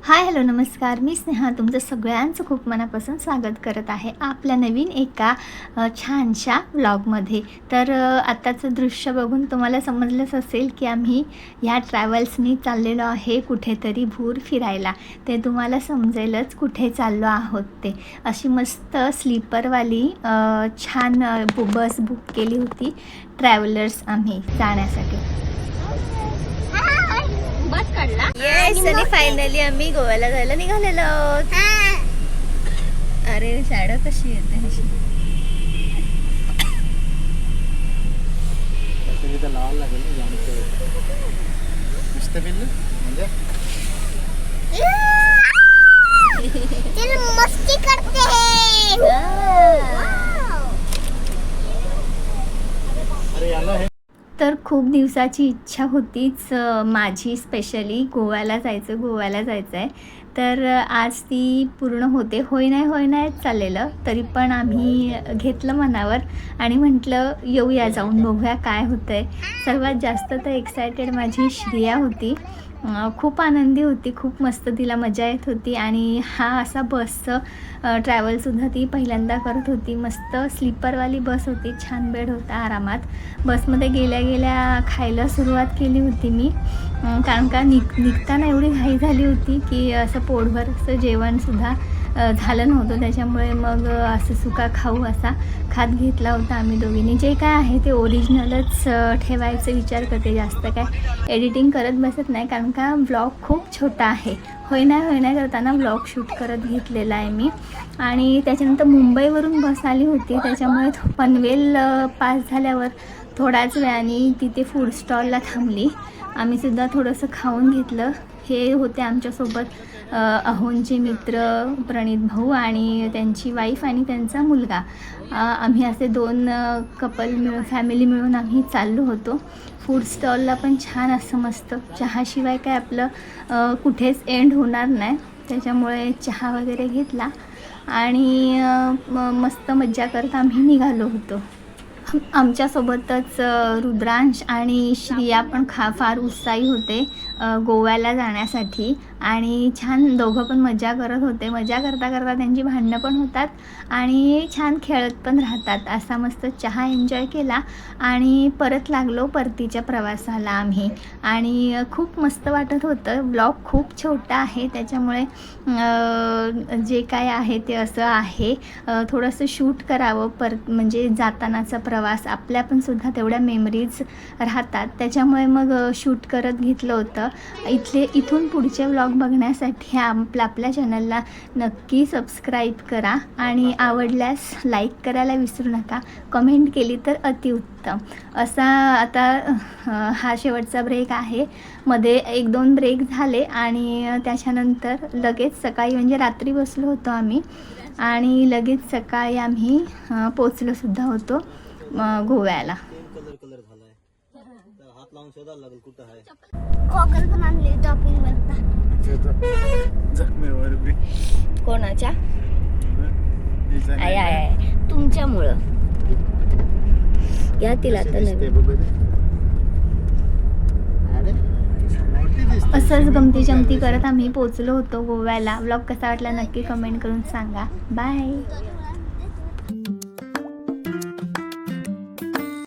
Hi hello नमस्कार, मी स्नेहा तुमचं सगळ्यांचं खूप मनापासून स्वागत करत आहे आपल्या नवीन एका छानशा व्लॉगमध्ये. तर आत्ताचं दृश्य बघून तुम्हाला समजलंच असेल की आम्ही ह्या ट्रॅव्हल्सनी चाललेलो आहे कुठेतरी भूर फिरायला. ते तुम्हाला समजेलच कुठे चाललो आहोत ते. अशी मस्त स्लीपरवाली छान बस बुक केली होती ट्रॅव्हलर्स आम्ही जाण्यासाठी. येस, आणि फायनली आम्ही गोव्याला जायला निघालेलो आहोत. अरे शाळा कशी येते मस्ती करते हैं. तर खूप दिवसाची इच्छा होतीच माझी, स्पेशली गोव्याला जायचं आहे. तर आज ती पूर्ण होते. होय नाही चाललेलं, तरी पण आम्ही घेतलं मनावर आणि म्हटलं येऊया, जाऊन बघूया काय होतं आहे. सर्वात जास्त तर एक्सायटेड माझी श्रिया होती. खूप आनंदी होती, खूप मस्त तिला मजा येत होती. आणि हा असा बसचं ट्रॅव्हलसुद्धा ती पहिल्यांदा करत होती. मस्त स्लीपरवाली बस होती, छान बेड होता आरामात. बसमध्ये गेल्या खायला सुरुवात केली होती मी, कारण का निघताना एवढी घाई झाली होती की असं पोटभर असं जेवणसुद्धा झालं नव्हतं. त्याच्यामुळे मग असं सुका खाऊ असा खात घेतला होता आम्ही दोघींनी. जे काय आहे ते ओरिजिनलच ठेवायचा विचार करते, जास्त काय एडिटिंग करत बसत नाही, कारण का व्लॉग खूप छोटा आहे. होय नाही करताना व्लॉग शूट करत घेतलेला आहे मी. आणि त्याच्यानंतर मुंबईवरून बस आली होती, त्याच्यामुळे पनवेल पास झाल्यावर थोड्याच वेळाने तिथे फूड स्टॉलला थांबली. आम्हीसुद्धा थोडंसं खाऊन घेतलं. हे होते आमच्यासोबत अहोंचे मित्र प्रणित भाऊ आणि त्यांची वाईफ आणि त्यांचा मुलगा. आम्ही असे 2 कपल फॅमिली मिळून आम्ही चाललो होतो. फूड स्टॉलला पण छान असं मस्त चहाशिवाय काय आपलं कुठेच एंड होणार नाही, त्याच्यामुळे चहा वगैरे घेतला आणि मस्त मज्जा करत आम्ही निघालो होतो. आमच्यासोबतच रुद्रांश आणि श्रिया पण फार उत्साही होते गोव्याला जाण्यासाठी. आणि छान दोघं पण मजा करत होते. मजा करता त्यांची भांडणं पण होतात आणि छान खेळत पण राहतात. असा मस्त चहा एन्जॉय केला आणि परत लागलो परतीच्या प्रवासाला आम्ही. आणि खूप मस्त वाटत होतं. ब्लॉग खूप छोटा आहे, त्याच्यामुळे जे काय आहे ते असं आहे, थोडंसं शूट करावं म्हणजे जातानाचा प्रवास आपल्या पण सुद्धा तेवढ्या मेमरीज राहतात, त्याच्यामुळे मग शूट करत घेतलं होतं. इथून पुढचे व्लॉग बघण्यासाठी आपल्या चॅनलला नक्की सबस्क्राईब करा आणि आवडल्यास लाईक करायला विसरू नका. कमेंट केली तर अतिउत्तम. असा आता हा शेवटचा ब्रेक आहे. मध्ये 1-2 ब्रेक झाले आणि त्याच्यानंतर लगेच सकाळी, म्हणजे रात्री बसलो होतो आम्ही आणि लगेच सकाळी आम्ही पोचलोसुद्धा होतो गोव्याला. गॉगल पण आणले कोणाच्या आय तुमच्यामुळं घ्या तिला आता नवीन. असंच गमती जमती करत आम्ही पोचलो होतो गोव्याला. व्लॉग कसा वाटला नक्की कमेंट करून सांगा. बाय.